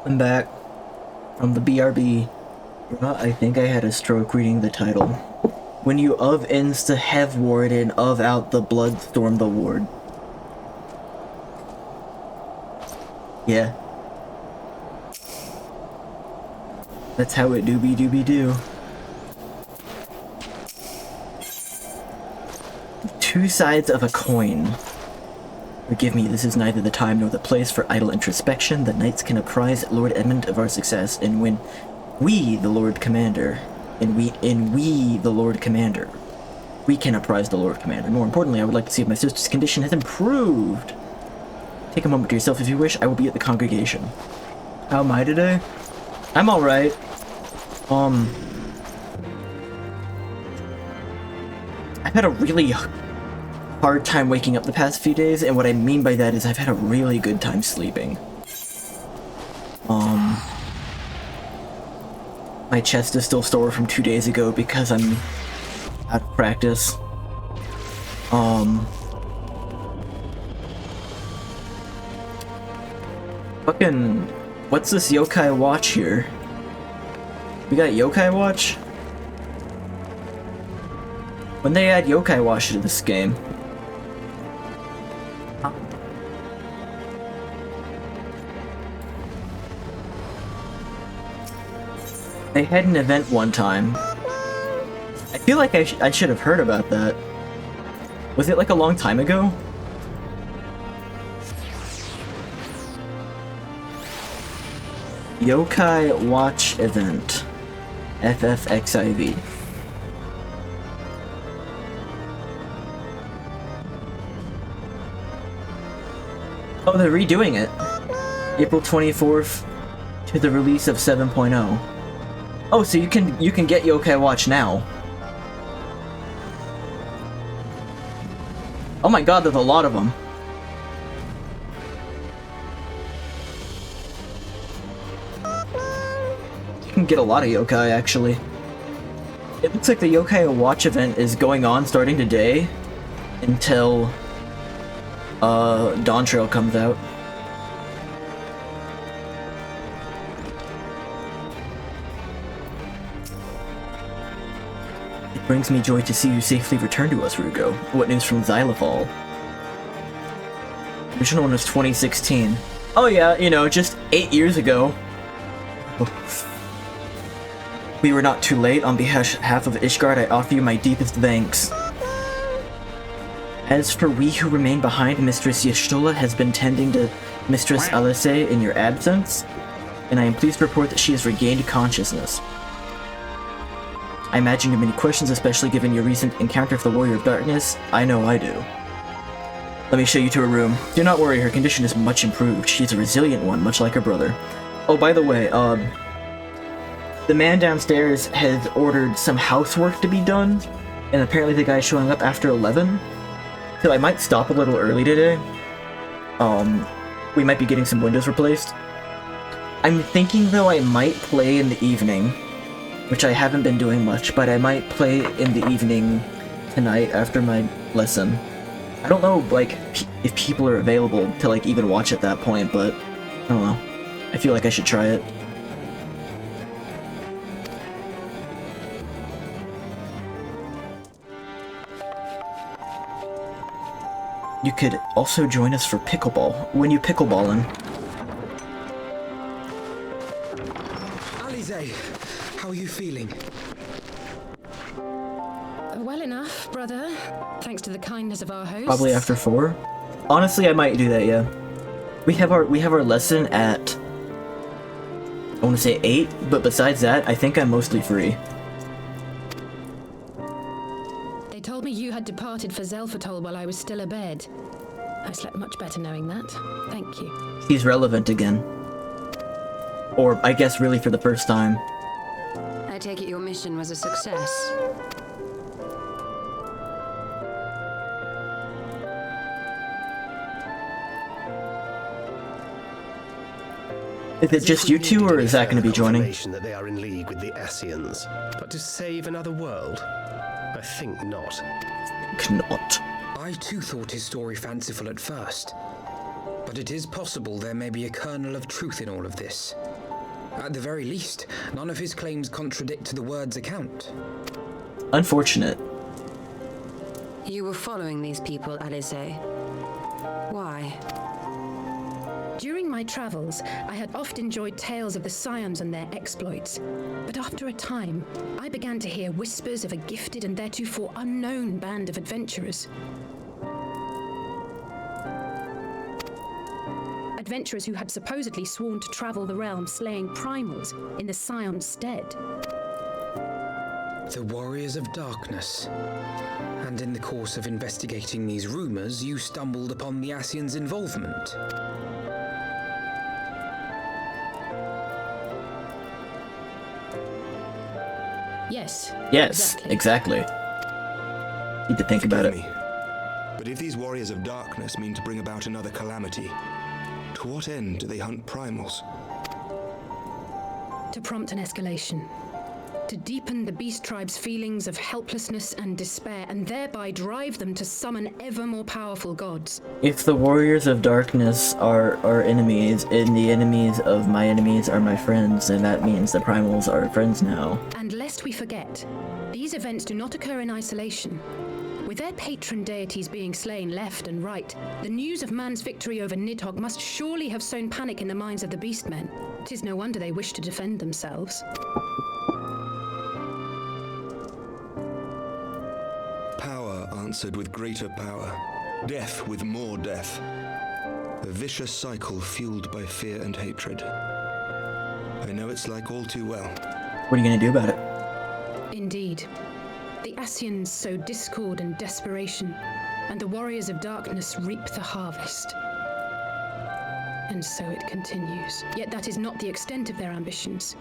I'm back from the BRB. I think I had a stroke reading the title. When you of ins to Heavensward and of out the blood storm the ward. Yeah. That's how it dooby-dooby-doo. Two sides of a coin. Forgive me, this is neither the time nor the place for idle introspection. The knights can apprise Lord Edmund of our success, and when we, the Lord Commander, we can apprise the Lord Commander. More importantly, I would like to see if my sister's condition has improved. Take a moment to yourself if you wish. I will be at the congregation. How am I today? I'm alright. I've had a really hard time waking up the past few days, and what I mean by that is I've had a really good time sleeping. My chest is still sore from 2 days ago because I'm out of practice. Fucking, what's this yokai watch here? We got yokai watch? When they add yokai watch to this game? They had an event one time. I feel like I should have heard about that. Was it like a long time ago? Yokai Watch Event. XIV. Oh, they're redoing it. April 24th to the release of 7.0. Oh, so you can get Yokai Watch now. Oh my god, there's a lot of them. You can get a lot of yokai, actually. It looks like the Yokai Watch event is going on starting today until Dawn Trail comes out. It brings me joy to see you safely return to us, Rugo. What news from Xylophal? The original one was 2016. Oh yeah, you know, just 8 years ago. We were not too late. On behalf of Ishgard, I offer you my deepest thanks. As for we who remain behind, Mistress Y'shtola has been tending to Mistress Alice in your absence, and I am pleased to report that she has regained consciousness. I imagine you have many questions, especially given your recent encounter with the Warrior of Darkness. I know I do. Let me show you to her room. Do not worry, her condition is much improved. She is a resilient one, much like her brother. Oh, by the way, the man downstairs has ordered some housework to be done, and apparently the guy's showing up after 11. So I might stop a little early today. We might be getting some windows replaced. I'm thinking, though, I might play in the evening, which I haven't been doing much, but I might play in the evening tonight after my lesson. I don't know, like, if people are available to, like, even watch at that point, but I don't know. I feel like I should try it. You could also join us for pickleball, when you pickleballin'. Alize, how are you feeling? Well enough, brother. Thanks to the kindness of our host. Probably after 4. Honestly, I might do that, yeah. We have our lesson at, I want to say 8, but besides that, I think I'm mostly free. They told me you had departed for Zelfatol while I was still abed. I slept much better knowing that. Thank you. He's relevant again. Or, I guess, really for the first time. I take it your mission was a success. Is it just you two, or is that going to be joining? That they are in league with the Ascians, but to save another world, I think not. Not. I too thought his story fanciful at first, but it is possible there may be a kernel of truth in all of this. At the very least, none of his claims contradict the word's account. Unfortunate. You were following these people, Alice. Why? During my travels, I had oft enjoyed tales of the Scions and their exploits. But after a time, I began to hear whispers of a gifted and theretofore unknown band of adventurers. Adventurers who had supposedly sworn to travel the realm slaying primals in the Scion's stead. The Warriors of Darkness. And in the course of investigating these rumors, you stumbled upon the Ascians' involvement. Yes. Yes, exactly. Need to think about it. Forgive me, but if these Warriors of Darkness mean to bring about another calamity, to what end do they hunt primals? To prompt an escalation. To deepen the beast tribe's feelings of helplessness and despair, and thereby drive them to summon ever more powerful gods. If the Warriors of Darkness are our enemies, and the enemies of my enemies are my friends, then that means the primals are friends now. And lest we forget, these events do not occur in isolation. With their patron deities being slain left and right, the news of man's victory over Nidhogg must surely have sown panic in the minds of the Beastmen. 'Tis no wonder they wish to defend themselves. Power answered with greater power, death with more death. A vicious cycle fueled by fear and hatred. I know it's like all too well. What are you gonna do about it? Indeed. The Ascians sow discord and desperation, and the Warriors of Darkness reap the harvest. And so it continues. Yet that is not the extent of their ambitions.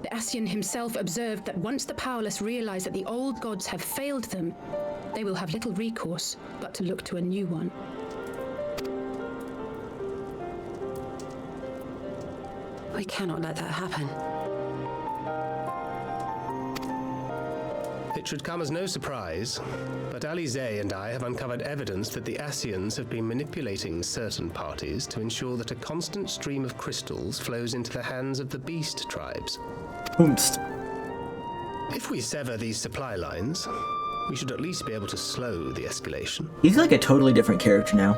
The Ascian himself observed that once the powerless realize that the old gods have failed them, they will have little recourse but to look to a new one. We cannot let that happen. It should come as no surprise, but Alice and I have uncovered evidence that the Ascians have been manipulating certain parties to ensure that a constant stream of crystals flows into the hands of the beast tribes. Oomst. If we sever these supply lines, we should at least be able to slow the escalation. He's like a totally different character now.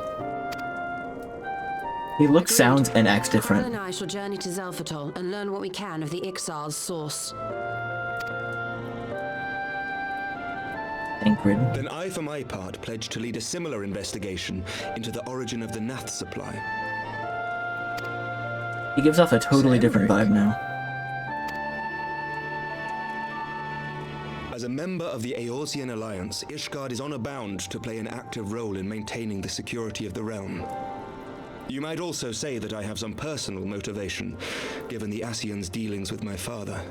He looks, sounds, and acts Carl different. and I shall journey to Zelfatol and learn what we can of the Ixal's source. Ingrid. Then I, for my part, pledge to lead a similar investigation into the origin of the Nath supply. He gives off a totally different vibe now. As a member of the Eorzean Alliance, Ishgard is honor bound to play an active role in maintaining the security of the realm. You might also say that I have some personal motivation, given the Ascians' dealings with my father.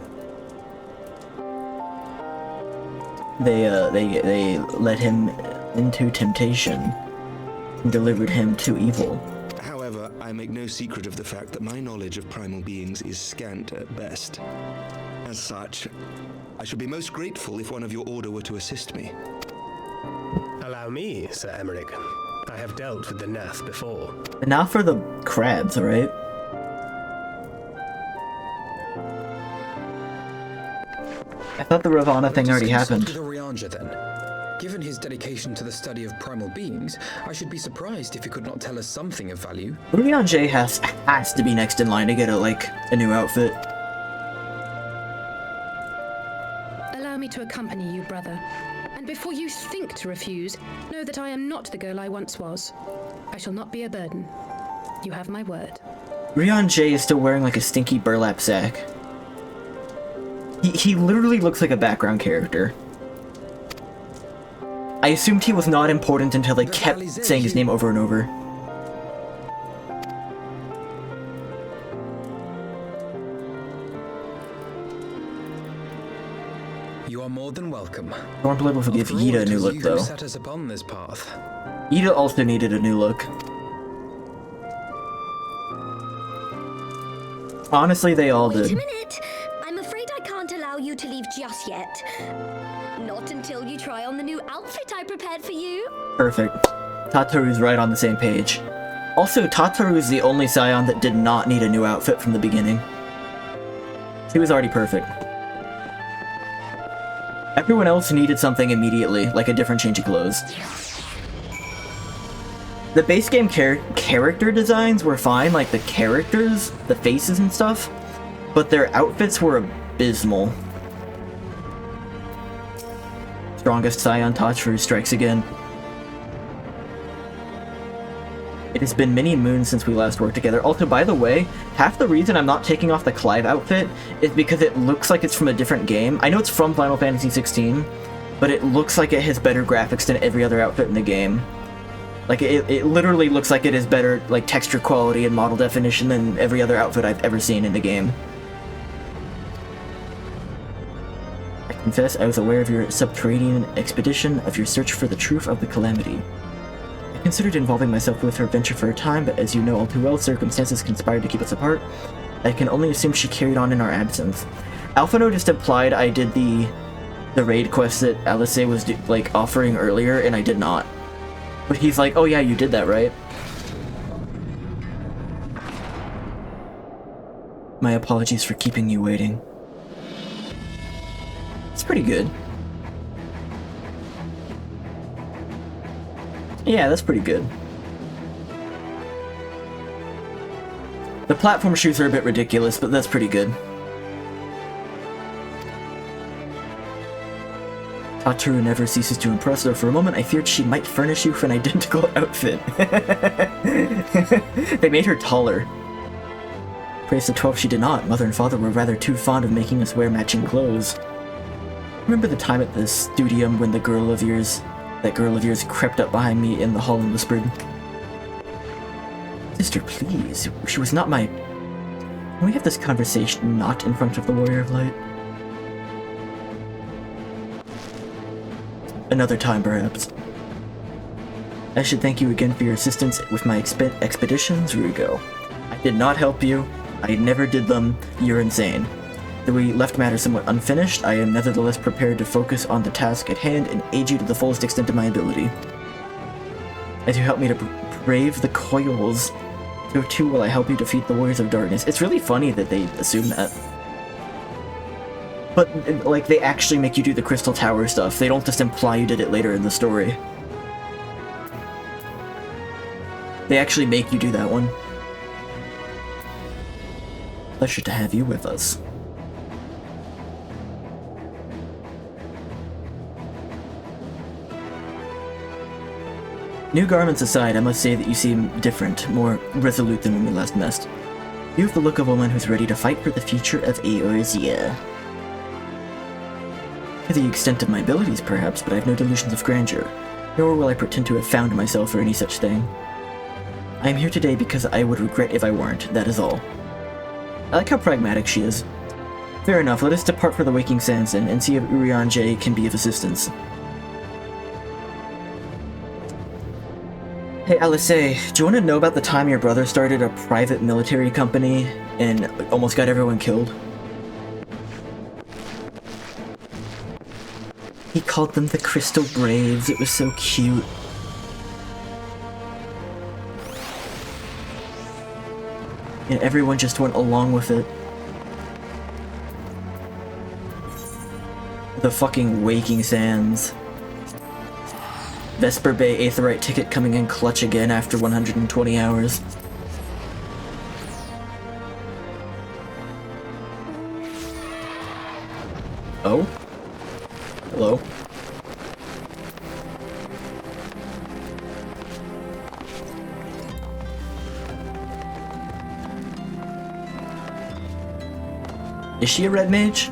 They led him into temptation and delivered him to evil. However, I make no secret of the fact that my knowledge of primal beings is scant at best. As such, I should be most grateful if one of your order were to assist me. Allow me, Sir Emmerich. I have dealt with the Nath before. But not for the crabs, right? I thought the Ravana thing already happened. The Rianja, then. Given his dedication to the study of primal beings, I should be surprised if he could not tell us something of value. Urian J has to be next in line to get a new outfit. Allow me to accompany you, brother. And before you think to refuse, know that I am not the girl I once was. I shall not be a burden. You have my word. Urian J is still wearing like a stinky burlap sack. He literally looks like a background character. I assumed he was not important until they kept saying his name over and over. You are more than welcome. Stormblood will give After all, Yida a it new was look, you who though. set us upon this path. Yida also needed a new look. Honestly, they all Wait a did. minute! I'm afraid I can't allow you to leave just yet. Not until you try on the new outfit I prepared for you. Perfect. Tataru's right on the same page. Also, Tataru is the only Scion that did not need a new outfit from the beginning. She was already perfect. Everyone else needed something immediately, like a different change of clothes. The base game character designs were fine, like the characters, the faces and stuff, but their outfits were abysmal. Strongest Scion Tachru strikes again. It has been many moons since we last worked together. Also, by the way, half the reason I'm not taking off the Clive outfit is because it looks like it's from a different game. I know it's from Final Fantasy XVI, but it looks like it has better graphics than every other outfit in the game. Like, it literally looks like it has better, like, texture quality and model definition than every other outfit I've ever seen in the game. I confess I was aware of your subterranean expedition, of your search for the truth of the Calamity. I considered involving myself with her venture for a time, but as you know all too well, circumstances conspired to keep us apart. I can only assume she carried on in our absence. Alphino just implied I did the raid quest that Alice was, like, offering earlier, and I did not. But he's like, oh yeah, you did that, right? My apologies for keeping you waiting. It's pretty good. Yeah, that's pretty good. The platform shoes are a bit ridiculous, but that's pretty good. Tachru never ceases to impress, though for a moment I feared she might furnish you for an identical outfit. They made her taller. Praise the 12 she did not. Mother and father were rather too fond of making us wear matching clothes. Remember the time at the studium when that girl of yours crept up behind me in the hall and whispered, "Sister, please, she was not my..." Can we have this conversation not in front of the Warrior of Light? Another time, perhaps. I should thank you again for your assistance with my expeditions, Rugo. I did not help you. I never did them. You're insane. Though we left matters somewhat unfinished, I am nevertheless prepared to focus on the task at hand and aid you to the fullest extent of my ability. As you help me to brave the coils, so too will I help you defeat the Warriors of Darkness. It's really funny that they assume that. But, like, they actually make you do the Crystal Tower stuff. They don't just imply you did it later in the story. They actually make you do that one. Pleasure to have you with us. New garments aside, I must say that you seem different, more resolute than when we last met. You have the look of a woman who's ready to fight for the future of Eorzea. To the extent of my abilities, perhaps, but I have no delusions of grandeur, nor will I pretend to have found myself or any such thing. I am here today because I would regret if I weren't, that is all. I like how pragmatic she is. Fair enough, let us depart for the Waking Sands and see if Urianger can be of assistance. Hey Alice, do you want to know about the time your brother started a private military company and almost got everyone killed? He called them the Crystal Braves. It was so cute. And everyone just went along with it. The fucking Waking Sands. Vesper Bay Aetheryte ticket coming in clutch again after 120 hours. Oh? Hello? Is she a red mage?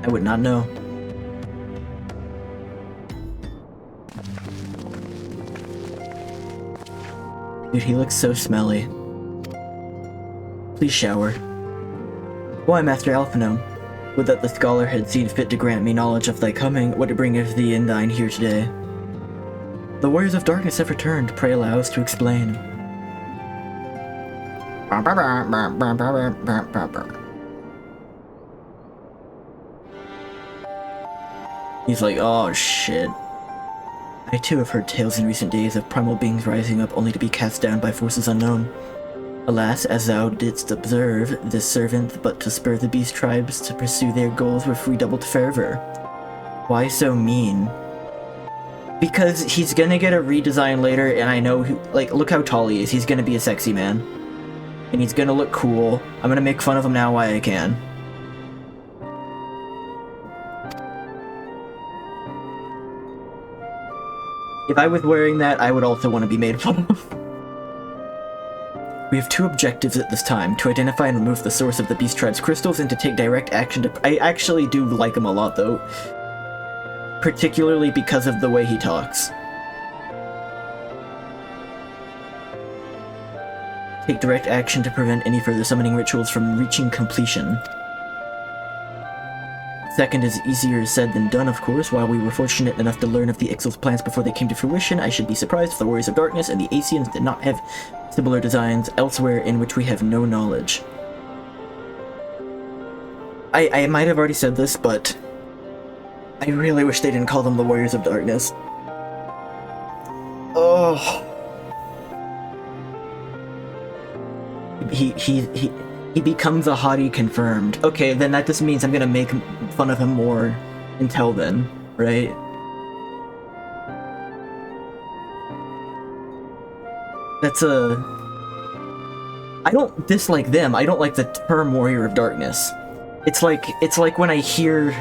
I would not know. Dude, he looks so smelly. Please shower. Why, Master Alphino? Would that the scholar had seen fit to grant me knowledge of thy coming, what it bringeth thee and thine here today. The Warriors of Darkness have returned, pray allow us to explain. He's like, oh shit. I I too have heard tales in recent days of primal beings rising up only to be cast down by forces unknown. Alas, as thou didst observe, this servant but to spur the beast tribes to pursue their goals with redoubled fervor. Why so mean? Because he's gonna get a redesign later, and I know, like, look how tall he is. He's gonna be a sexy man. And he's gonna look cool. I'm gonna make fun of him now while I can. If I was wearing that, I would also want to be made fun of. We have two objectives at this time, to identify and remove the source of the Beast Tribe's crystals and to take direct action to... I actually do like him a lot, though. Particularly because of the way he talks. Take direct action to prevent any further summoning rituals from reaching completion. Second is easier said than done, of course. While we were fortunate enough to learn of the Ixal's plans before they came to fruition, I should be surprised if the Warriors of Darkness and the Asians did not have similar designs elsewhere in which we have no knowledge. I might have already said this, but I really wish they didn't call them the Warriors of Darkness. Oh. He becomes a hottie confirmed. Okay, then that just means I'm gonna make fun of him more until then, right? That's a... I don't dislike them, I don't like the term Warrior of Darkness. It's like when I hear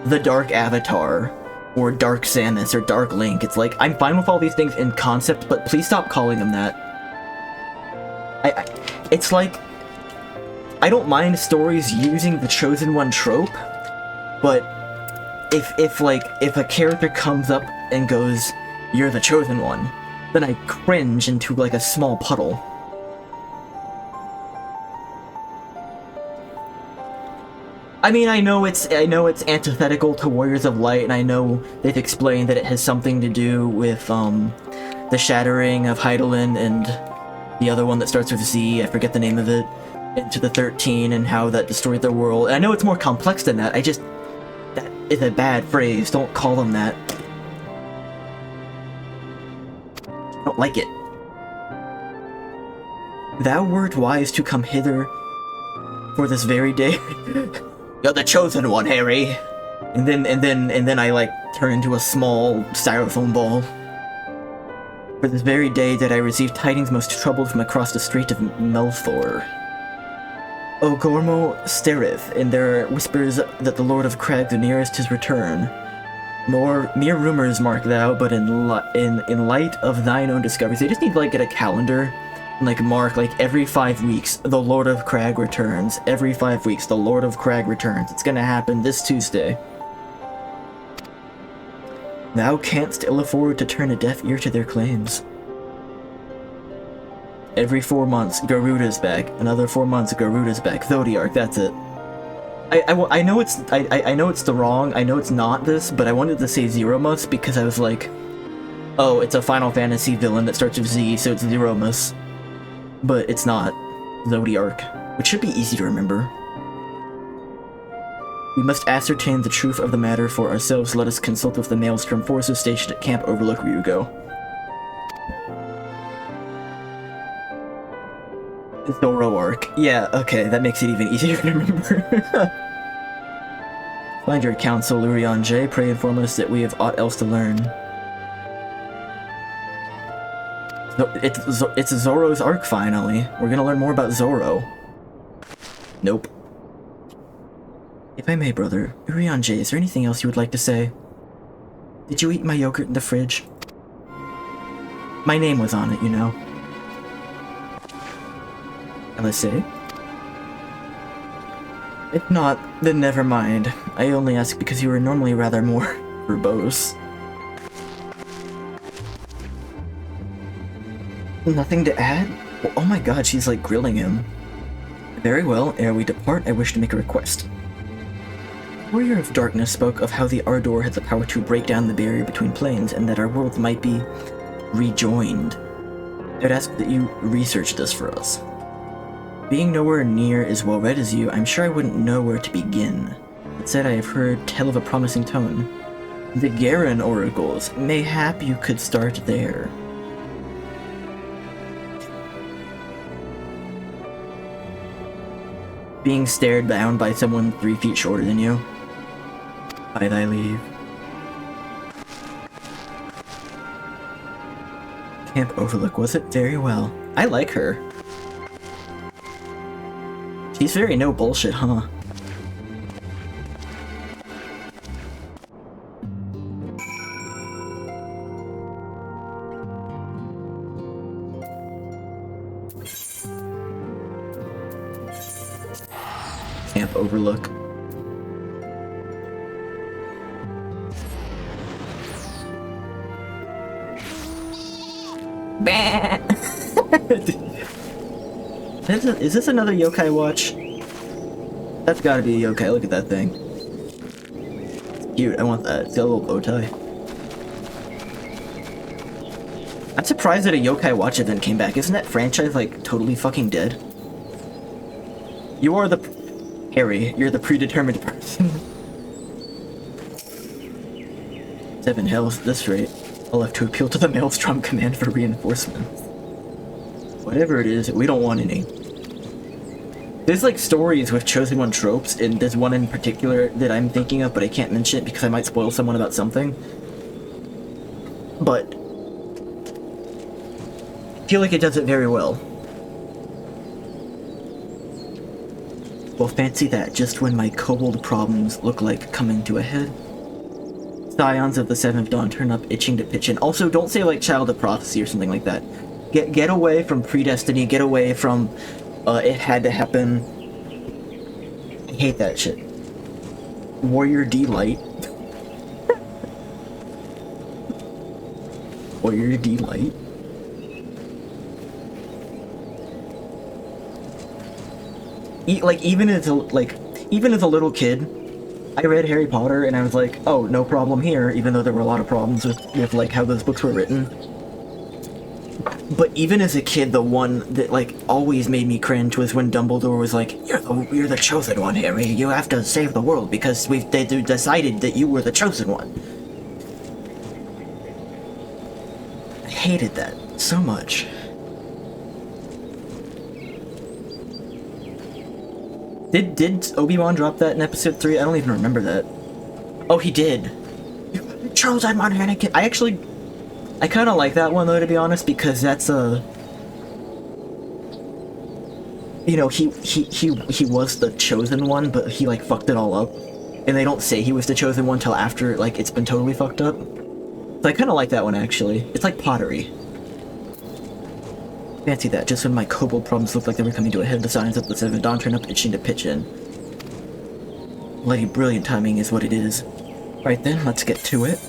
the Dark Avatar, or Dark Samus, or Dark Link, it's like, I'm fine with all these things in concept, but please stop calling them that. It's like, I don't mind stories using the Chosen One trope, but if a character comes up and goes, "You're the Chosen One," then I cringe into like a small puddle. I mean, I know it's antithetical to Warriors of Light, and I know they've explained that it has something to do with the shattering of Heidelin and the other one that starts with Z, I forget the name of it, into the 13 and how that destroyed their world. And I know it's more complex than that, that is a bad phrase, don't call them that. I don't like it. Thou wert wise to come hither for this very day. You're the Chosen One, Harry! And then I like turn into a small styrofoam ball. For this very day did I receive tidings most troubled from across the strait of Melthor. O Gormo stareth, and there are whispers that the Lord of Crag the nearest his return. Mere rumors mark thou, but in light of thine own discoveries, they just need to like get a calendar and like mark like every 5 weeks the Lord of Crag returns. Every 5 weeks the Lord of Crag returns. It's gonna happen this Tuesday. Thou canst ill afford to turn a deaf ear to their claims. Every 4 months, Garuda's back. Another 4 months, Garuda's back. Zodiark, that's it. I know it's the wrong. I know it's not this, but I wanted to say Zeromus because I was like, oh, it's a Final Fantasy villain that starts with Z, so it's Zeromus. But it's not. Zodiark, which should be easy to remember. We must ascertain the truth of the matter for ourselves. Let us consult with the Maelstrom forces stationed at Camp Overlook Ryugo. Zoroark. Yeah, okay, that makes it even easier to remember. Find your counsel, Lurion J. Pray inform us that we have aught else to learn. It's Zoro's arc, finally. We're gonna learn more about Zoro. Nope. If I may, brother, Urion J, is there anything else you would like to say? Did you eat my yogurt in the fridge? My name was on it, you know. LSA? If not, then never mind. I only ask because you are normally rather more verbose. Nothing to add? Oh my god, she's like grilling him. Very well, ere we depart, I wish to make a request. Warrior of Darkness spoke of how the Ardor had the power to break down the barrier between planes and that our worlds might be rejoined. I'd ask that you research this for us. Being nowhere near as well read as you, I'm sure I wouldn't know where to begin. That said, I have heard tell of a promising tone. The Garen oracles. Mayhap you could start there. Being stared down by someone 3 feet shorter than you. By thy leave. Camp Overlook, was it? Very well. I like her. She's very no bullshit, huh? Camp Overlook. Is this another yokai watch? That's gotta be a yokai, look at that thing. It's cute, I want that. It's got a little bow tie. I'm surprised that a yokai watch event came back. Isn't that franchise like totally fucking dead? You are the... Harry, you're the predetermined person. 7 health at this rate. I'll have to appeal to the Maelstrom command for reinforcements. Whatever it is, we don't want any. There's like stories with Chosen One tropes, and there's one in particular that I'm thinking of, but I can't mention it because I might spoil someone about something. But I feel like it does it very well. Well, fancy that, just when my kobold problems look like coming to a head. Scions of the Seventh Dawn turn up itching to pitch in. Also, don't say like Child of Prophecy or something like that. Get away from Predestiny, get away from it had to happen. I hate that shit. Warrior Delight. Warrior Delight. Even as a little kid, I read Harry Potter and I was like, oh, no problem here, even though there were a lot of problems with like how those books were written. But even as a kid, the one that like always made me cringe was when Dumbledore was like, "You're the chosen one, Harry. You have to save the world because they decided that you were the chosen one." I hated that so much. Did Obi-Wan drop that in episode 3? I don't even remember that. Oh, he did. You're the chosen one, Anakin. I kind of like that one though, to be honest, because that's a... You know, he was the chosen one, but he like fucked it all up. And they don't say he was the chosen one till after like it's been totally fucked up. So I kind of like that one actually. It's like pottery. Fancy that, just when my kobold problems looked like they were coming to a head, the Scions of the Seventh Dawn turned up itching to pitch in. Bloody brilliant timing is what it is. Right then, let's get to it.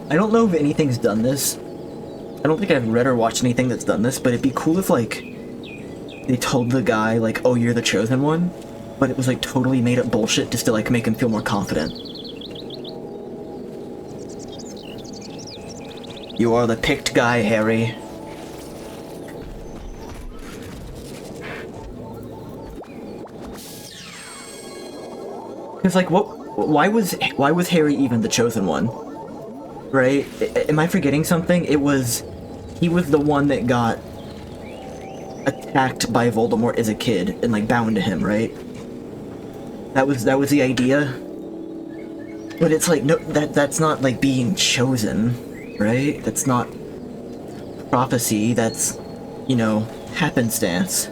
I don't know if anything's done this. I don't think I've read or watched anything that's done this, but it'd be cool if, like, they told the guy, like, oh, you're the chosen one, but it was, like, totally made up bullshit just to, like, make him feel more confident. You are the picked guy, Harry. Cause, like, why was Harry even the chosen one? Right? Am I forgetting something? He was the one that got attacked by Voldemort as a kid and like bound to him, right? That was the idea. But it's like, no, that's not like being chosen, right? That's not prophecy, that's, you know, happenstance.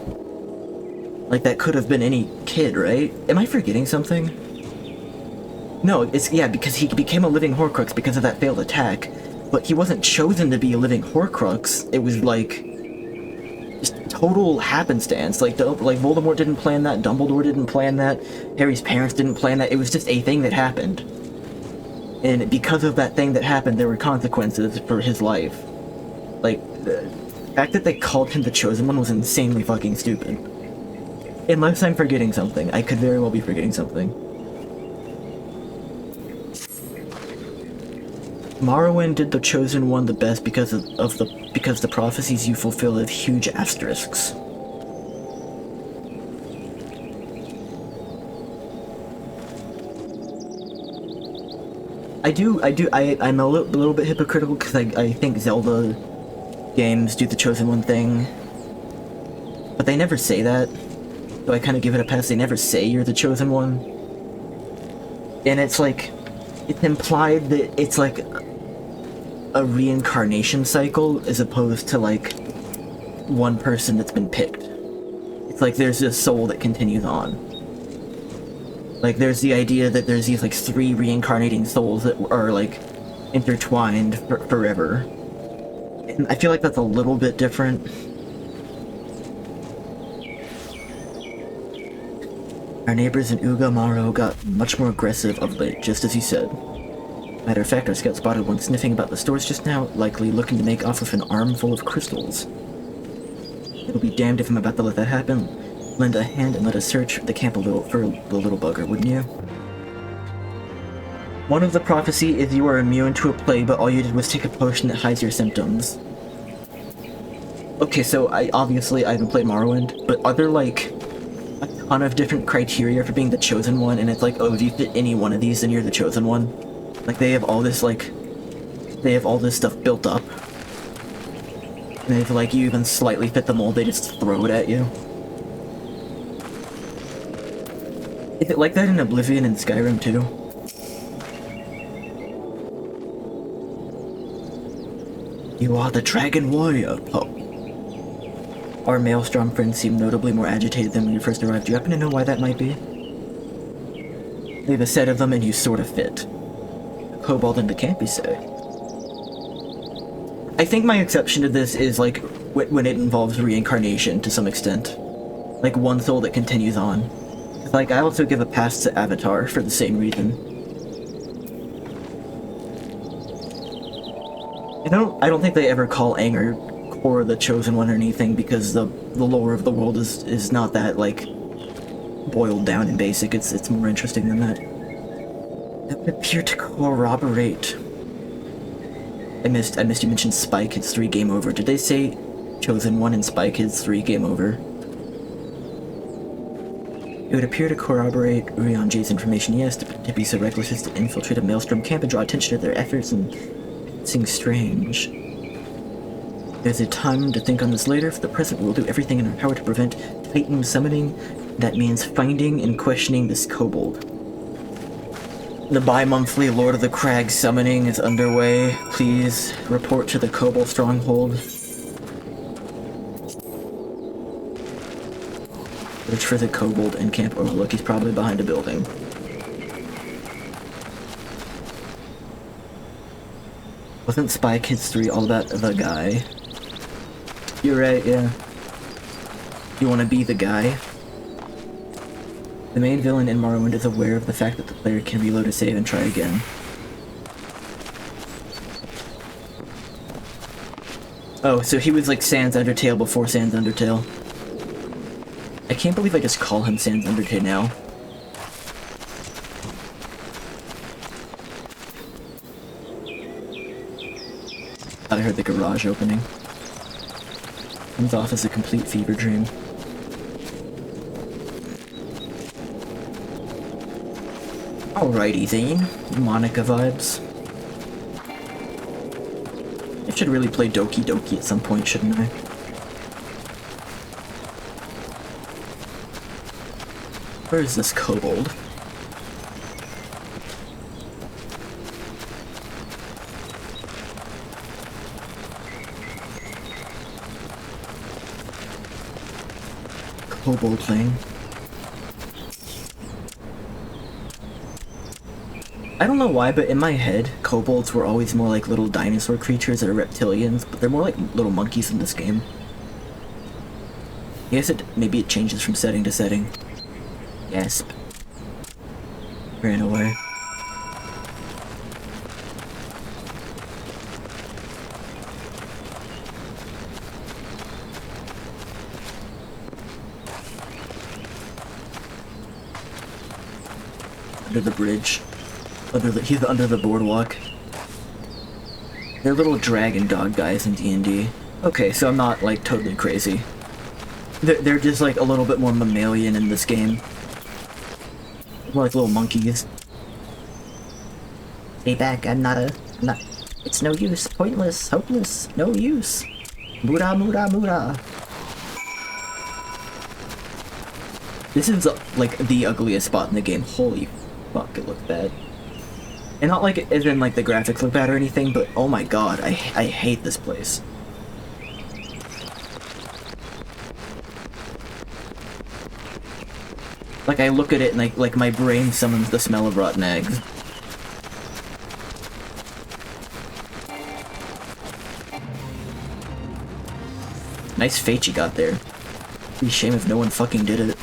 Like that could have been any kid, right? Am I forgetting something? No, it's, yeah, because he became a living Horcrux because of that failed attack, but he wasn't chosen to be a living Horcrux. It was like just total happenstance. Like Voldemort didn't plan that, Dumbledore didn't plan that, Harry's parents didn't plan that. It was just a thing that happened, and because of that thing that happened, there were consequences for his life. Like the fact that they called him the Chosen One was insanely fucking stupid. Unless I'm forgetting something, I could very well be forgetting something. Morrowind did the Chosen One the best because the prophecies you fulfill have huge asterisks. I'm a little bit hypocritical because I think Zelda games do the Chosen One thing, but they never say that, so I kind of give it a pass. They never say you're the Chosen One, and it's like, it's implied that it's like a reincarnation cycle as opposed to like one person that's been picked. It's like there's a soul that continues on. Like there's the idea that there's these like 3 reincarnating souls that are like intertwined forever. And I feel like that's a little bit different. Our neighbors in Ugamaro got much more aggressive of late, just as you said. Matter of fact, our scout spotted one sniffing about the stores just now, likely looking to make off with an armful of crystals. It'll be damned if I'm about to let that happen. Lend a hand and let us search the camp a little for the little bugger, wouldn't you? One of the prophecy is you are immune to a plague, but all you did was take a potion that hides your symptoms. Okay, so I haven't played Morrowind, but are there like a ton of different criteria for being the Chosen One, and it's like, oh, if you fit any one of these, then you're the Chosen One? Like they have all this stuff built up. And if like you even slightly fit the mold, they just throw it at you. Is it like that in Oblivion and Skyrim too? You are the Dragon Warrior, Poe. Our Maelstrom friends seem notably more agitated than when you first arrived. Do you happen to know why that might be? They have a set of them and you sort of fit. Kobold in the camp, you say? I think my exception to this is like when it involves reincarnation to some extent. Like one soul that continues on. Like I also give a pass to Avatar for the same reason. I don't think they ever call Aang or the Chosen One or anything because the lore of the world is not that like boiled down and basic. It's more interesting than that. That would appear to corroborate. I missed you mentioned Spy Kids 3 game over. Did they say Chosen One and Spy Kids 3 game over? It would appear to corroborate Urian J's information, yes, to be so reckless as to infiltrate a Maelstrom camp and draw attention to their efforts and seem strange. There's a time to think on this later. For the present, we'll do everything in our power to prevent Titan summoning. That means finding and questioning this kobold. The bi-monthly Lord of the Crag summoning is underway. Please report to the Kobold Stronghold. Search for the Kobold in Camp Overlook. He's probably behind a building. Wasn't Spy Kids 3 all about the guy? You're right, yeah. You want to be the guy? The main villain in Morrowind is aware of the fact that the player can reload a save and try again. Oh, so he was like Sans Undertale before Sans Undertale. I can't believe I just call him Sans Undertale now. I heard the garage opening. Comes off as a complete fever dream. Alrighty then, Monica vibes. I should really play Doki Doki at some point, shouldn't I? Where is this kobold? Kobold thing. I don't know why, but in my head, kobolds were always more like little dinosaur creatures that are reptilians, but they're more like little monkeys in this game. I guess maybe it changes from setting to setting. Gasp. Ran away. Under the bridge. He's under the boardwalk. They're little dragon dog guys in D&D. Okay, so I'm not like totally crazy. They're just like a little bit more mammalian in this game. More like little monkeys. Stay back, I'm not. It's no use, pointless, hopeless, no use. Mura, mura, mura. This is, like, the ugliest spot in the game. Holy fuck, it looks bad. And not like as in, like, the graphics look bad or anything, but oh my god, I hate this place. Like, I look at it and, like my brain summons the smell of rotten eggs. Nice fate you got there. Be a shame if no one fucking did it.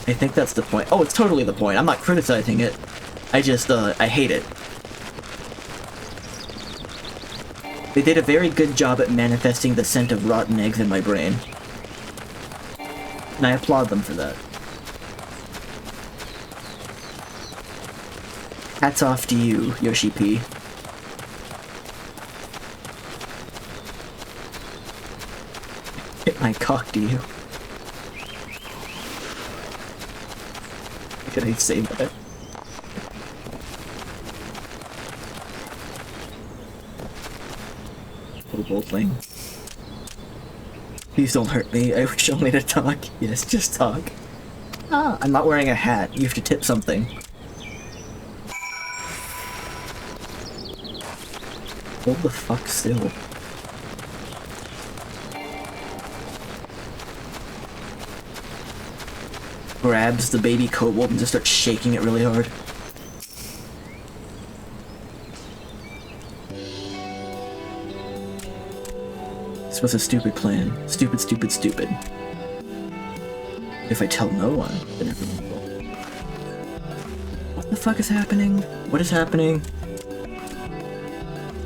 I think that's the point. Oh, it's totally the point. I'm not criticizing it. I just, I hate it. They did a very good job at manifesting the scent of rotten eggs in my brain. And I applaud them for that. Hats off to you, Yoshi P. Hit my cock to you. Could I say that? Little thing. Please don't hurt me. I wish only to talk. Yes, just talk. Ah, I'm not wearing a hat. You have to tip something. Hold the fuck still. Grabs the baby kobold and just starts shaking it really hard. This was a stupid plan. Stupid, stupid, stupid. If I tell no one, then everyone will. What the fuck is happening? What is happening?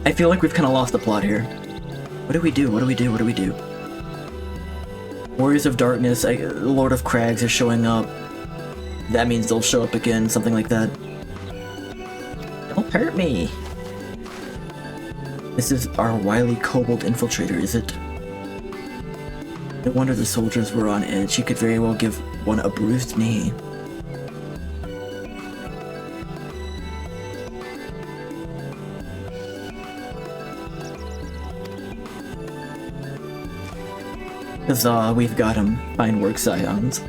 I feel like we've kind of lost the plot here. What do we do? What do we do? What do we do? Warriors of Darkness, Lord of Crags are showing up. That means they'll show up again, something like that. Don't hurt me! This is our wily kobold infiltrator, is it? No wonder the soldiers were on edge. He could very well give one a bruised knee. Huzzah, we've got him. Fine work, Scions.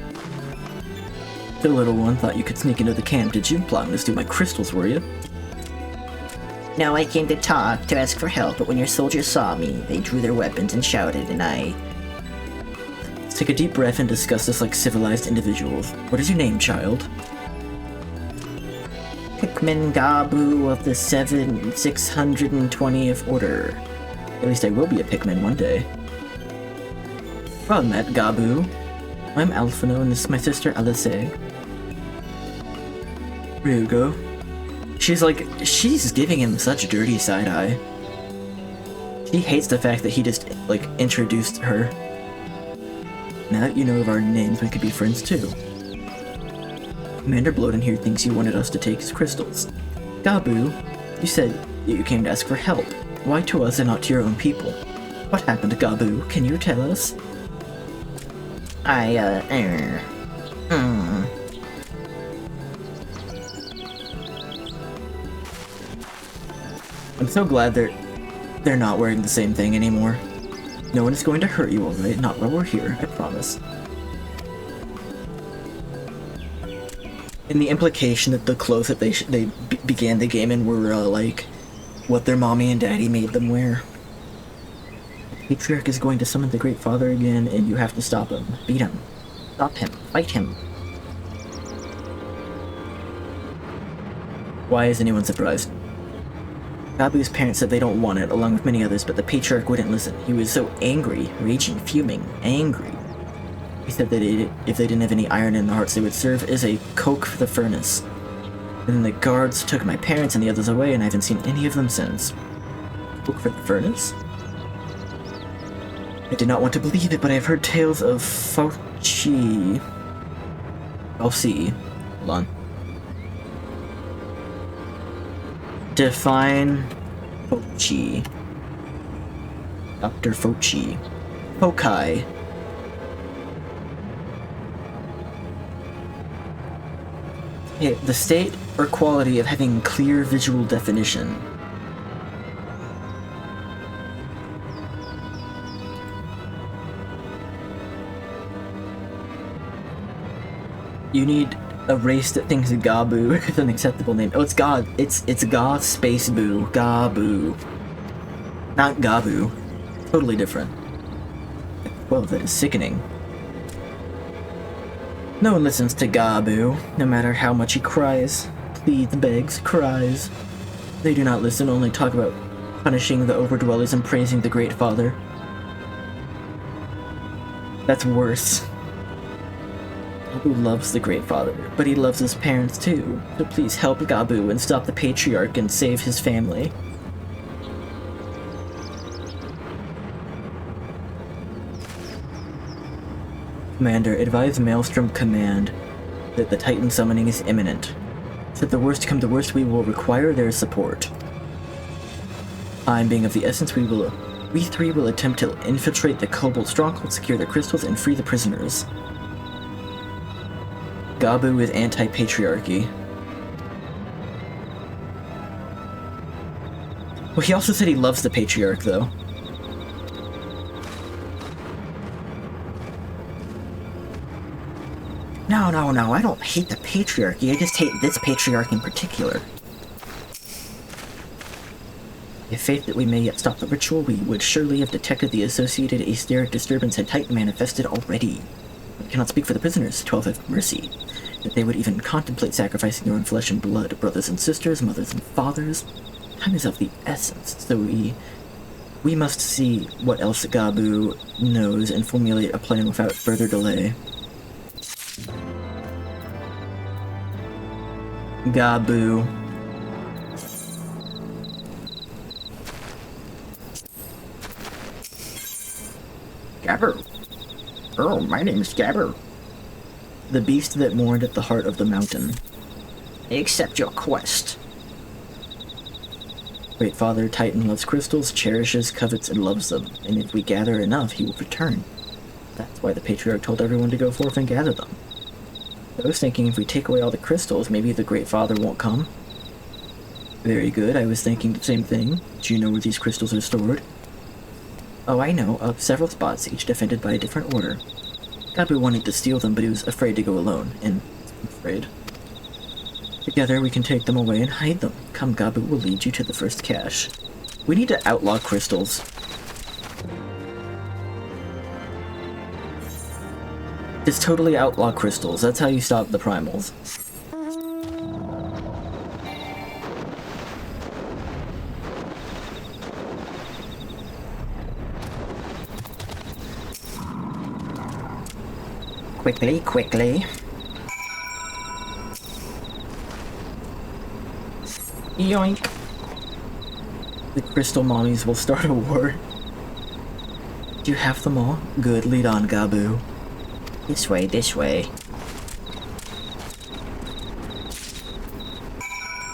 The little one thought you could sneak into the camp, did you? Plotting to steal my crystals, were you? No, I came to talk, to ask for help, but when your soldiers saw me, they drew their weapons and shouted, and Let's take a deep breath and discuss this like civilized individuals. What is your name, child? Pikmin Gabu of the 620th Order. At least I will be a Pikmin one day. Well met, Gabu. I'm Alphino, and this is my sister, Alice. Ryugo. She's giving him such dirty side-eye. She hates the fact that he just, like, introduced her. Now that you know of our names, we could be friends too. Commander Bloden here thinks you wanted us to take his crystals. Gabu, you said you came to ask for help. Why to us and not to your own people? What happened to Gabu? Can you tell us? I'm so glad they're not wearing the same thing anymore. No one is going to hurt you, alright? Not while we're here, I promise. And the implication that the clothes that they began the game in were, like, what their mommy and daddy made them wear. The Patriarch is going to summon the Great Father again, and you have to stop him. Beat him. Stop him. Fight him. Why is anyone surprised? Gabu's parents said they don't want it, along with many others, but the Patriarch wouldn't listen. He was so angry, raging, fuming, angry. He said that if they didn't have any iron in their hearts, they would serve as a coke for the furnace. And then the guards took my parents and the others away, and I haven't seen any of them since. Coke for the furnace? I did not want to believe it, but I've heard tales of Fauci. Hold on. Define Fauci. Dr. Fauci. Pokai. Okay, the state or quality of having clear visual definition. You need a race that thinks Gabu is an acceptable name. Oh, it's God. It's Ga space Boo. Gabu. Not Gabu. Totally different. Well, that is sickening. No one listens to Gabu, no matter how much he cries, pleads, begs, cries. They do not listen, only talk about punishing the overdwellers and praising the Great Father. That's worse. Gabu loves the Great Father, but he loves his parents too. So please help Gabu and stop the Patriarch and save his family. Commander, advise Maelstrom Command that the Titan summoning is imminent. Should the worst come to worst, we will require their support. Time being of the essence, we three will attempt to infiltrate the Cobalt stronghold, secure the crystals, and free the prisoners. Gabu is anti-patriarchy. Well, he also said he loves the Patriarch, though. No, I don't hate the Patriarchy, I just hate this Patriarch in particular. If faith that we may yet stop the ritual, we would surely have detected the associated aesthetic disturbance had Titan manifested already. I cannot speak for the prisoners, 12 have mercy, that they would even contemplate sacrificing their own flesh and blood, brothers and sisters, mothers and fathers. Time is of the essence, so we must see what else Gabu knows and formulate a plan without further delay. Gabu. Gabber. Oh, my name's Gabber. The beast that mourned at the heart of the mountain. Accept your quest. Great Father, Titan loves crystals, cherishes, covets, and loves them, and if we gather enough, he will return. That's why the Patriarch told everyone to go forth and gather them. I was thinking if we take away all the crystals, maybe the Great Father won't come. Very good, I was thinking the same thing. Do you know where these crystals are stored? Oh, I know, of several spots, each defended by a different order. Gabu wanted to steal them, but he was afraid to go alone, and afraid. Together we can take them away and hide them. Come, Gabu will lead you to the first cache. We need to outlaw crystals. Just totally outlaw crystals. That's how you stop the primals. Quickly, quickly. Yoink. The crystal mommies will start a war. Do you have them all? Good, lead on, Gabu. This way, this way.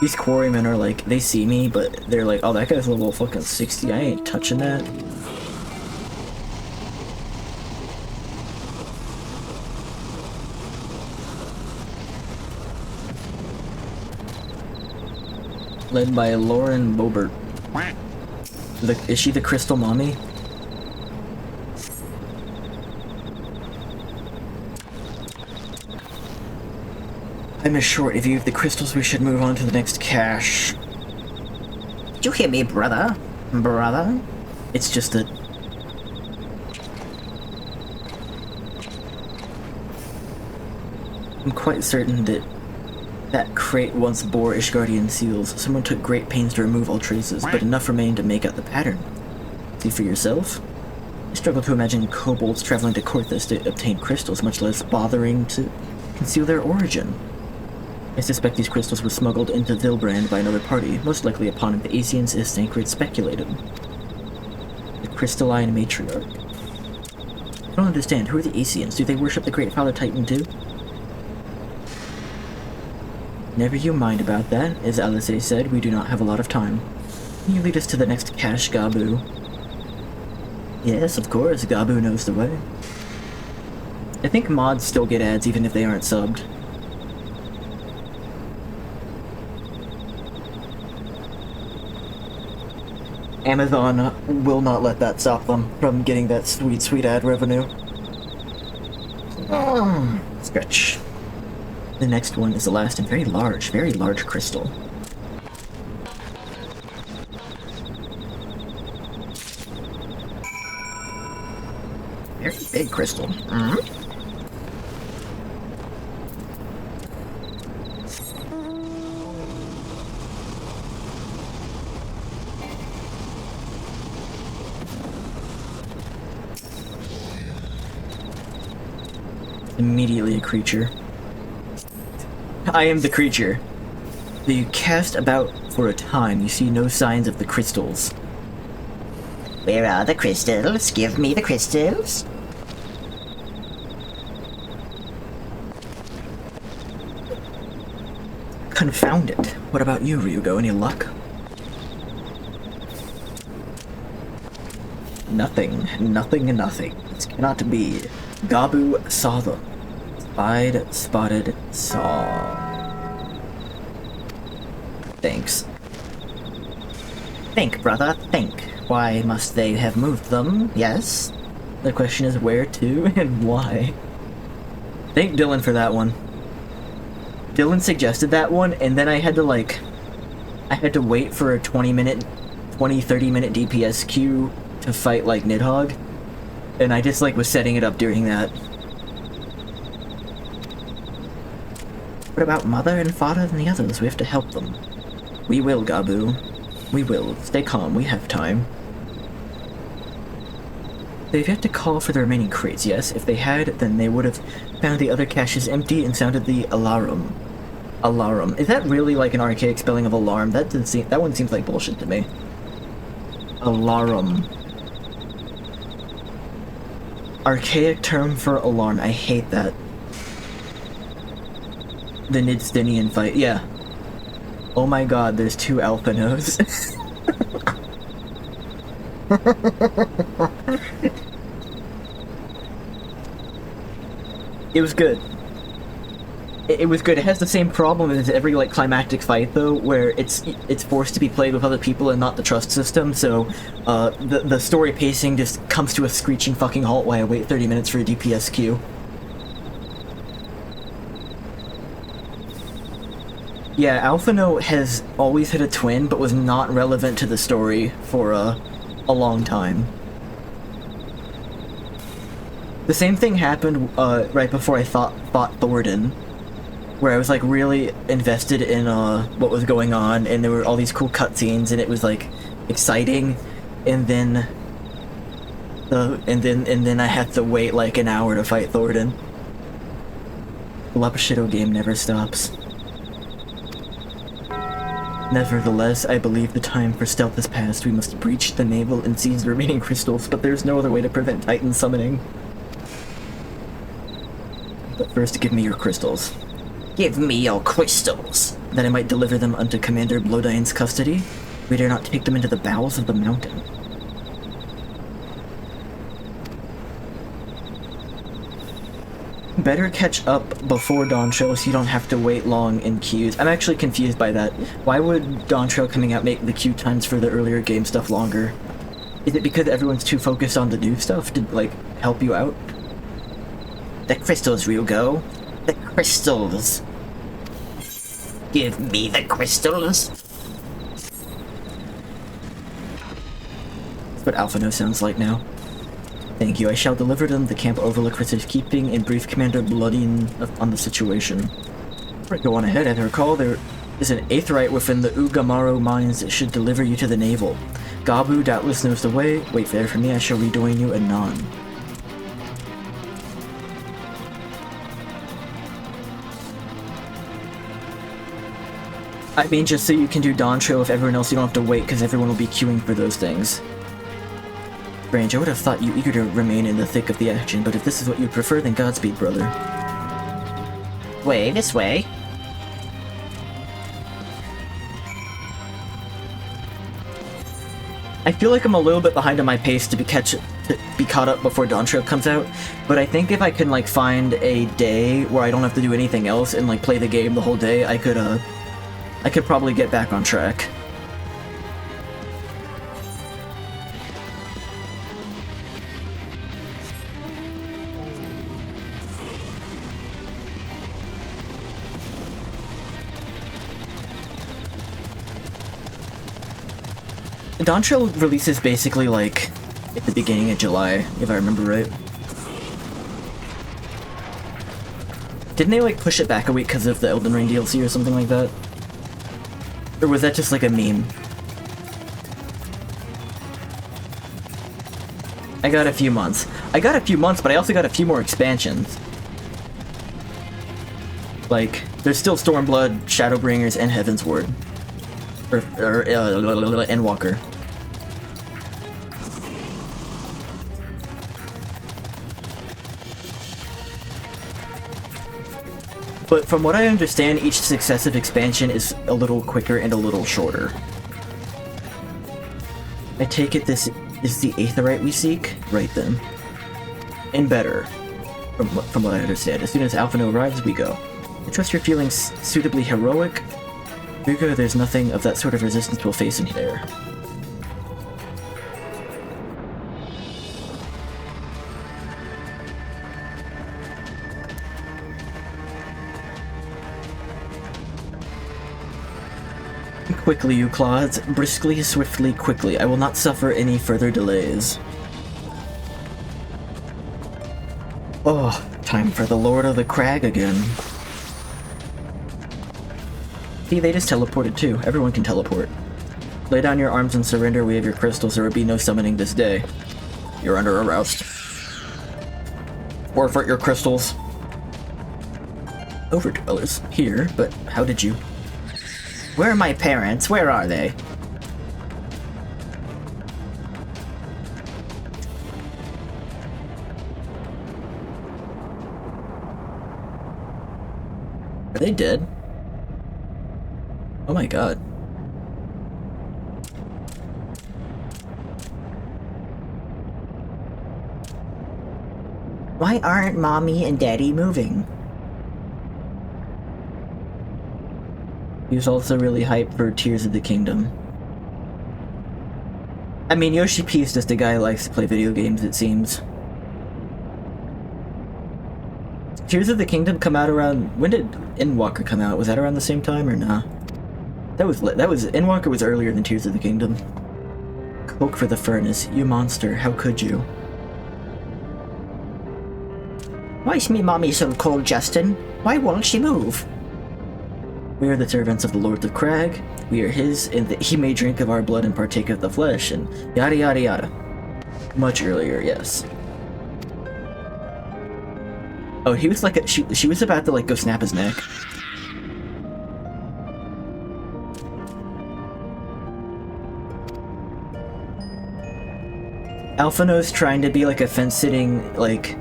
These quarrymen are like, they see me, but they're like, oh, that guy's level fucking 60, I ain't touching that. Led by Lauren Bobert. Is she the crystal mommy? I'm a short. If you have the crystals, we should move on to the next cache. Did you hear me, brother? Brother? It's just that... I'm quite certain that that crate once bore Ishgardian seals. Someone took great pains to remove all traces, but enough remained to make out the pattern. See for yourself? I struggle to imagine kobolds traveling to Korthus to obtain crystals, much less bothering to conceal their origin. I suspect these crystals were smuggled into Vilbrand by another party, most likely a pawn of the Asians, as Sancred speculated. The Crystalline Matriarch. I don't understand. Who are the Asians? Do they worship the Great Father Titan too? Never you mind about that. As Alice said, we do not have a lot of time. Can you lead us to the next cache, Gabu? Yes, of course. Gabu knows the way. I think mods still get ads even if they aren't subbed. Amazon will not let that stop them from getting that sweet, sweet ad revenue. Stretch. The next one is the last and very large crystal. Very big crystal. Immediately a creature. I am the creature. Though you cast about for a time, you see no signs of the crystals. Where are the crystals? Give me the crystals. Confound it. What about you, Ryugo? Any luck? Nothing. This cannot be. Gabu saw them. Spied, spotted, saw. Thanks. Think, brother, think. Why must they have moved them? Yes. The question is where to and why. Thank Dylan for that one. Dylan suggested that one, and then I had to wait for a 30 minute DPS queue to fight like Nidhogg. And I just was setting it up during that. What about Mother and Father and the others? We have to help them. We will, Gabu. We will. Stay calm, we have time. They've yet to call for the remaining crates, yes? If they had, then they would have found the other caches empty and sounded the alarum. Alarum. Is that really like an archaic spelling of alarm? That one seems like bullshit to me. Alarum. Archaic term for alarm. I hate that. The Nidstinian fight. Yeah. Oh my god, there's 2 Alphanos. It was good. It was good. It has the same problem as every climactic fight though, where it's forced to be played with other people and not the trust system. So the story pacing just comes to a screeching fucking halt while I wait 30 minutes for a DPS queue. Yeah, Alphino has always had a twin, but was not relevant to the story for a long time. The same thing happened right before I fought Thordan, where I was really invested in what was going on, and there were all these cool cutscenes, and it was exciting, and then I had to wait an hour to fight Thordan. The Lapashido game never stops. Nevertheless, I believe the time for stealth has passed. We must breach the navel and seize the remaining crystals, but there's no other way to prevent Titan summoning. But first, give me your crystals. Give me your crystals! That I might deliver them unto Commander Blodine's custody. We dare not take them into the bowels of the mountain. Better catch up before Dawn Trail so you don't have to wait long in queues. I'm actually confused by that. Why would Dawn Trail coming out make the queue times for the earlier game stuff longer? Is it because everyone's too focused on the new stuff to, help you out? The crystals, Ryugo. The crystals. Give me the crystals. That's what Alphino sounds like now. Thank you. I shall deliver them. The camp overlook for safekeeping and brief Commander Bloodine on the situation. Before I go on ahead, as I recall, there is an aetheryte within the Ugamaru mines that should deliver you to the navel. Gabu doubtless knows the way. Wait there for me. I shall rejoin you anon. I mean, just so you can do Dawn Trail with everyone else, you don't have to wait, because everyone will be queuing for those things. Strange, I would have thought you eager to remain in the thick of the action, but if this is what you prefer, then Godspeed, brother. Way, this way. I feel like I'm a little bit behind on my pace to be caught up before Dawn Trail comes out, but I think if I can find a day where I don't have to do anything else and play the game the whole day, I could probably get back on track. Dawntrail releases basically like at the beginning of July, if I remember right. Didn't they like push it back a week because of the Elden Ring DLC or something like that? Or was that just like a meme? I got a few months. I got a few months, but I also got a few more expansions. Like, there's still Stormblood, Shadowbringers, and Heavensward. Or Endwalker. But from what I understand, each successive expansion is a little quicker and a little shorter. I take it this is the Aetheryte we seek? Right then. And better, from what I understand. As soon as Alphino arrives, we go. I trust you're feeling suitably heroic. Hugo, there's nothing of that sort of resistance we'll face in there. Quickly, you clods. Briskly, swiftly, quickly. I will not suffer any further delays. Oh, time for the Lord of the Crag again. See, they just teleported too. Everyone can teleport. Lay down your arms and surrender. We have your crystals. There will be no summoning this day. You're under arrest. Forfeit your crystals. Overdwellers. Here, but how did you... Where are my parents? Where are they? Are they dead? Oh my god. Why aren't Mommy and Daddy moving? He was also really hyped for Tears of the Kingdom. I mean, Yoshi P is just a guy who likes to play video games, it seems. Tears of the Kingdom come out around... When did Endwalker come out? Was that around the same time or nah? That was Endwalker was earlier than Tears of the Kingdom. Cloak for the furnace, you monster, how could you? Why is me mommy so cold, Justin? Why won't she move? We are the servants of the Lord of Crag. We are his, and he may drink of our blood and partake of the flesh, and yada yada yada. Much earlier, yes. Oh, he was like she was about to like go snap his neck. Alphino's trying to be like a fence-sitting, like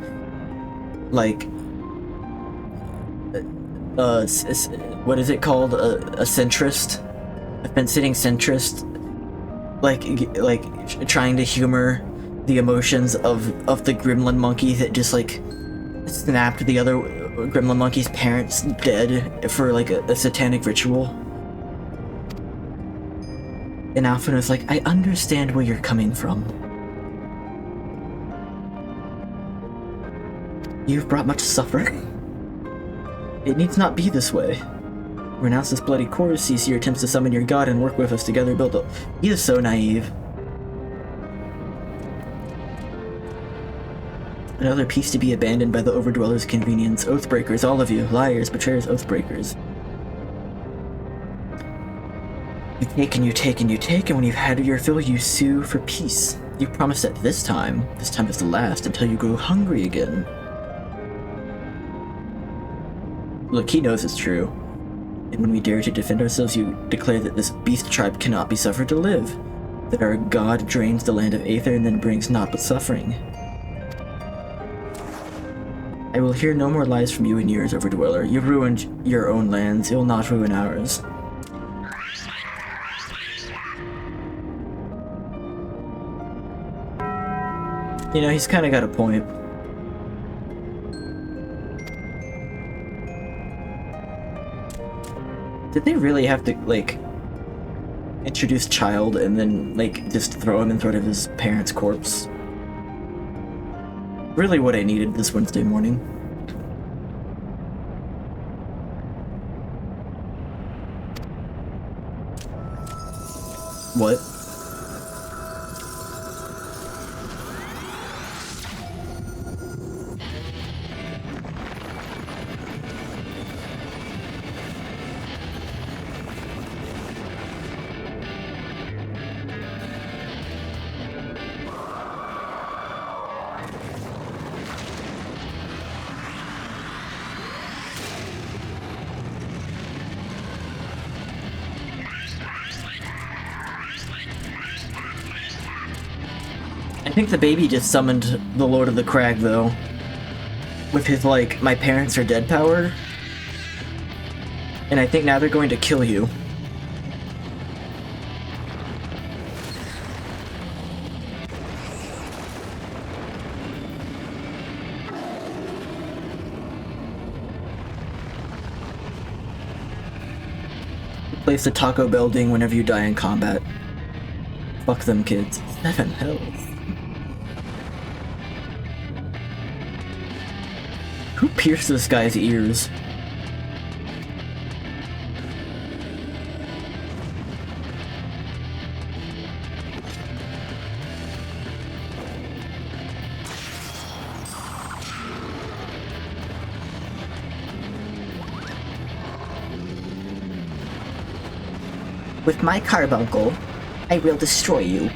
what is it called? A centrist? A fence-sitting centrist? Like trying to humor the emotions of the gremlin monkey that just like snapped the other gremlin monkey's parents dead for like a satanic ritual. And Alphino's like, I understand where you're coming from. You've brought much suffering. It needs not be this way. Renounce this bloody course, cease your attempts to summon your god, and work with us together build up. He is so naive. Another piece to be abandoned by the Overdwellers' convenience. Oathbreakers, all of you. Liars, betrayers, oathbreakers. You take and you take and you take, and when you've had your fill, you sue for peace. You promise that this time is the last, until you grow hungry again. Look, he knows it's true. And when we dare to defend ourselves, you declare that this beast tribe cannot be suffered to live. That our god drains the land of Aether and then brings naught but suffering. I will hear no more lies from you and yours, Overdweller. You've ruined your own lands, it will not ruin ours. You know, he's kinda got a point. Did they really have to, like, introduce Child and then, like, just throw him in front of his parents' corpse? Really what I needed this Wednesday morning. What? I think the baby just summoned the Lord of the Crag, though. With his, like, my parents are dead power. And I think now they're going to kill you. Place the Taco Bell ding whenever you die in combat. Fuck them kids. 7 health. Who pierced this guy's ears? With my carbuncle, I will destroy you.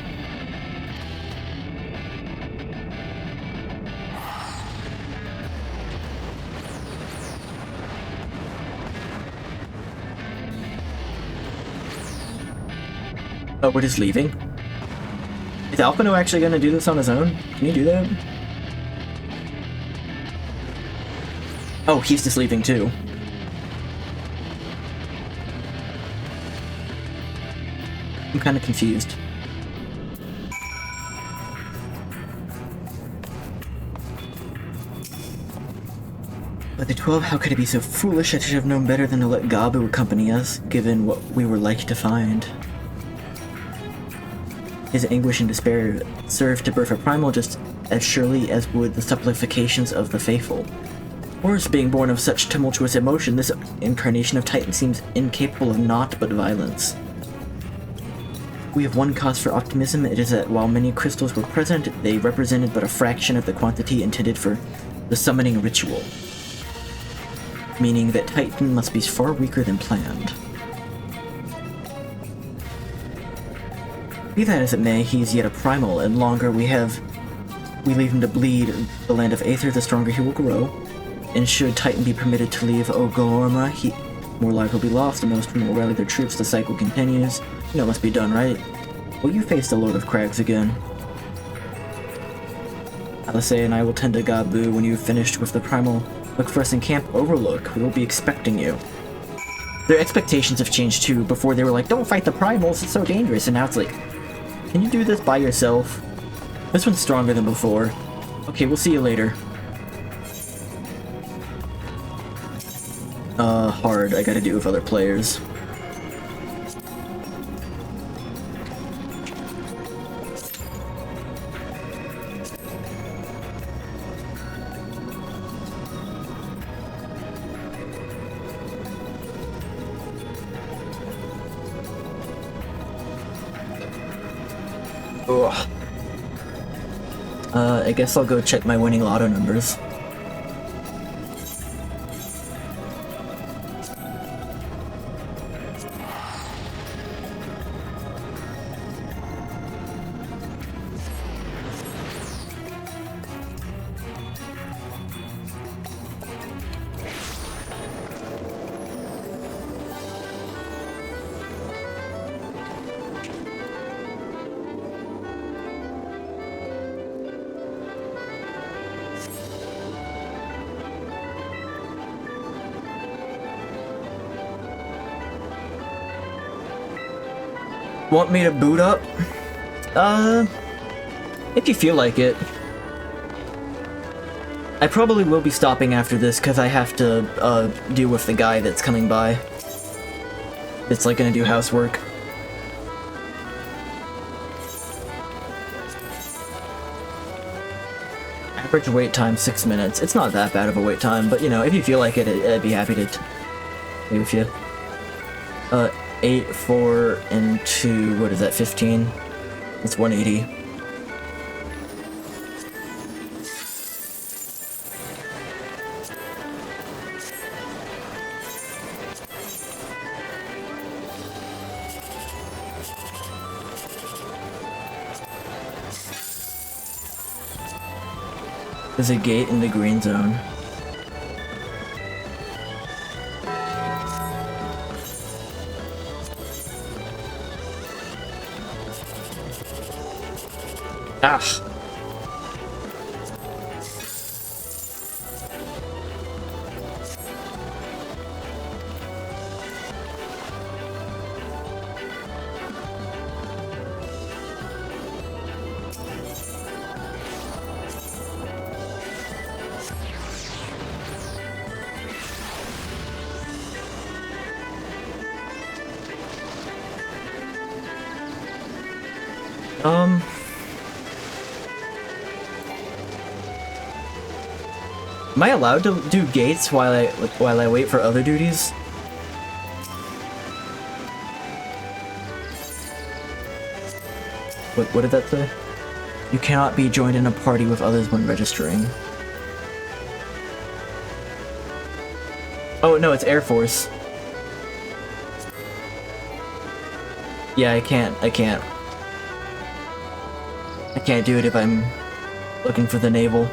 Oh, we're just leaving? Is Alpino actually gonna do this on his own? Can you do that? Oh, he's just leaving too. I'm kind of confused. But the 12, how could it be so foolish? I should have known better than to let Gabu accompany us, given what we were like to find. His anguish and despair served to birth a primal just as surely as would the supplications of the faithful. Worse, being born of such tumultuous emotion, this incarnation of Titan seems incapable of naught but violence. We have one cause for optimism. It is that while many crystals were present, they represented but a fraction of the quantity intended for the summoning ritual. Meaning that Titan must be far weaker than planned. Be that as it may, he is yet a primal, and longer we leave him to bleed the land of Aether, the stronger he will grow. And should Titan be permitted to leave Ogorma, more lives will be lost, and most will rally their troops. The cycle continues. You know it must be done, right? Will you face the Lord of Crags again? Alice and I will tend to Gabu when you've finished with the primal. Look for us in Camp Overlook. We will be expecting you. Their expectations have changed too. Before they were like, don't fight the primals, it's so dangerous. And now it's like, can you do this by yourself? This one's stronger than before. Okay, we'll see you later. Hard. I gotta do with other players. Ugh. I guess I'll go check my winning lotto numbers. Want me to boot up? If you feel like it. I probably will be stopping after this because I have to, deal with the guy that's coming by. It's like gonna do housework. Average wait time 6 minutes. It's not that bad of a wait time, but you know, if you feel like it, I'd be happy to be with you. 8, 4, and 2, what is that, 15? That's 180. There's a gate in the green zone. Ah. Am I allowed to do gates while I wait for other duties? What did that say? You cannot be joined in a party with others when registering. Oh no, it's Air Force. Yeah, I can't do it if I'm looking for the naval.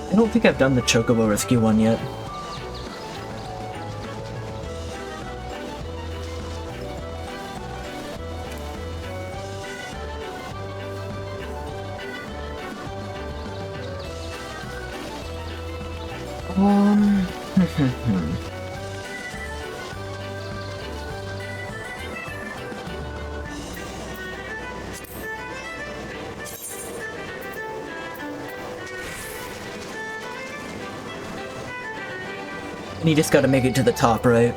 I don't think I've done the Chocobo Rescue one yet. And you just gotta make it to the top, right?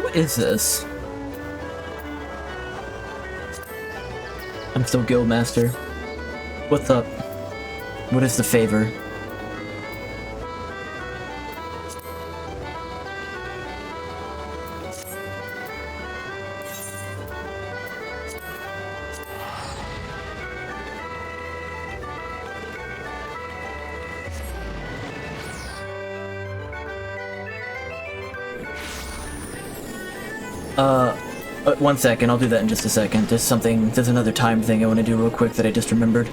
What is this? I'm still Guildmaster. What's up? What is the favor? One second, I'll do that in just a second. There's another time thing I want to do real quick that I just remembered.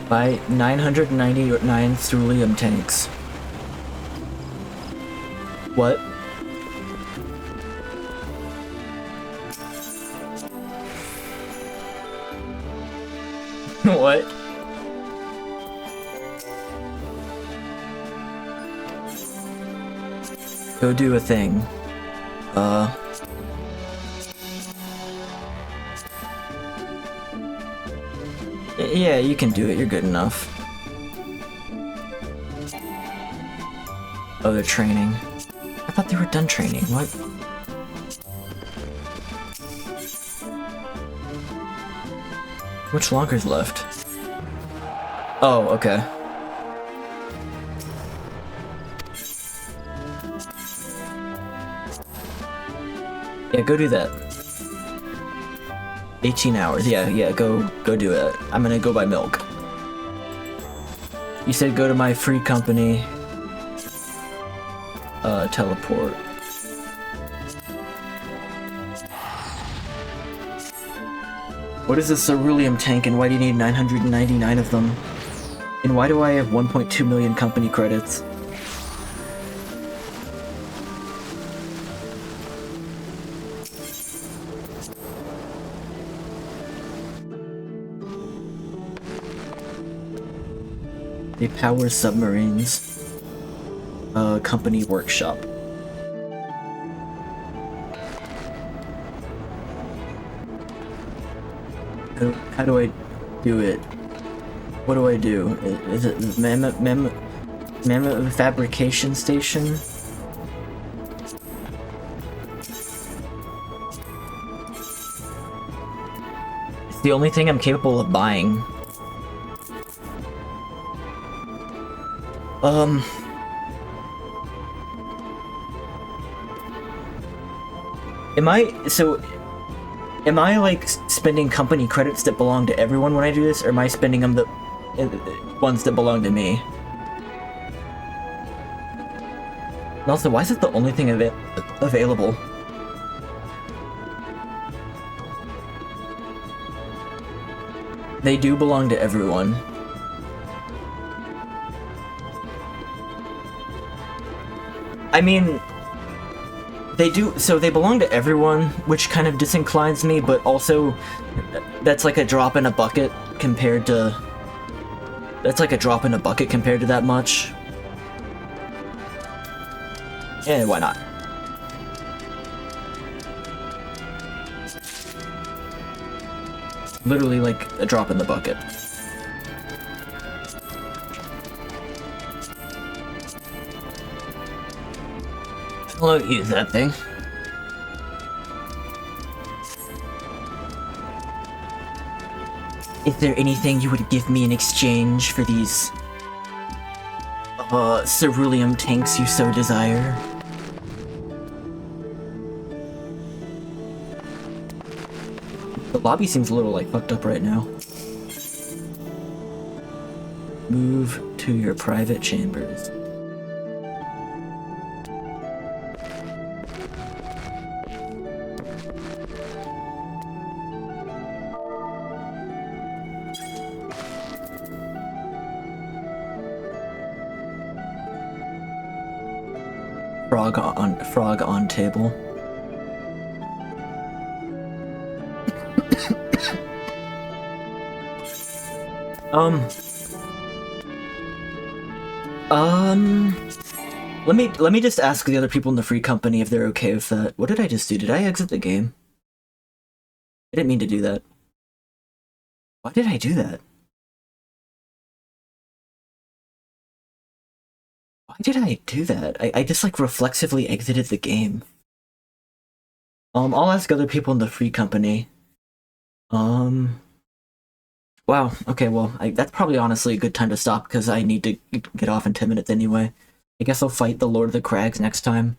Buy 999 ceruleum tanks. What? What? Go do a thing. Yeah, you can do it. You're good enough. Oh, they're training. I thought they were done training. What? Much longer's left? Oh, okay. Yeah, go do that. 18 hours. Yeah, go do it. I'm gonna go buy milk. You said go to my free company. Teleport. What is a ceruleum tank and why do you need 999 of them? And why do I have 1.2 million company credits? They power submarines. Company workshop. How do I do it? What do I do? Is it Mammoth fabrication station? It's the only thing I'm capable of buying. Am I like spending company credits that belong to everyone when I do this, or am I spending them the ones that belong to me? And also, why is it the only thing available? They do belong to everyone. I mean, they do, so they belong to everyone, which kind of disinclines me, but also, that's like a drop in a bucket compared to... That's like a drop in a bucket compared to that much. Yeah, why not? Literally like a drop in the bucket. I'll use that thing. Is there anything you would give me in exchange for these ceruleum tanks you so desire? The lobby seems a little, like, fucked up right now. Move to your private chambers. Frog on table. Let me just ask the other people in the free company if they're okay with that. What did I just do? Did I exit the game? I didn't mean to do that. Why did I do that? Why did I do that? I just like reflexively exited the game. I'll ask other people in the free company. Wow, okay, well, that's probably honestly a good time to stop because I need to get off in 10 minutes anyway. I guess I'll fight the Lord of the Crags next time.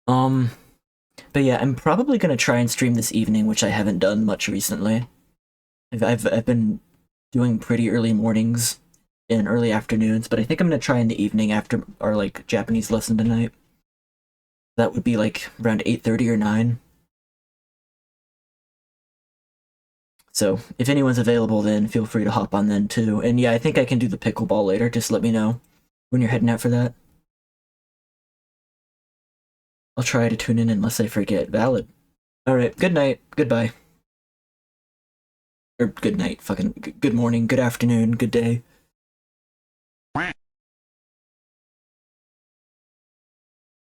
But yeah, I'm probably gonna try and stream this evening, which I haven't done much recently. I've been doing pretty early mornings and early afternoons, but I think I'm gonna try in the evening after our, like, Japanese lesson tonight. That would be, like, around 8:30 or 9. So, if anyone's available then, feel free to hop on then, too. And yeah, I think I can do the pickleball later, just let me know when you're heading out for that. I'll try to tune in unless I forget. Valid. Alright, good night, goodbye. Or good night, fucking good morning, good afternoon, good day.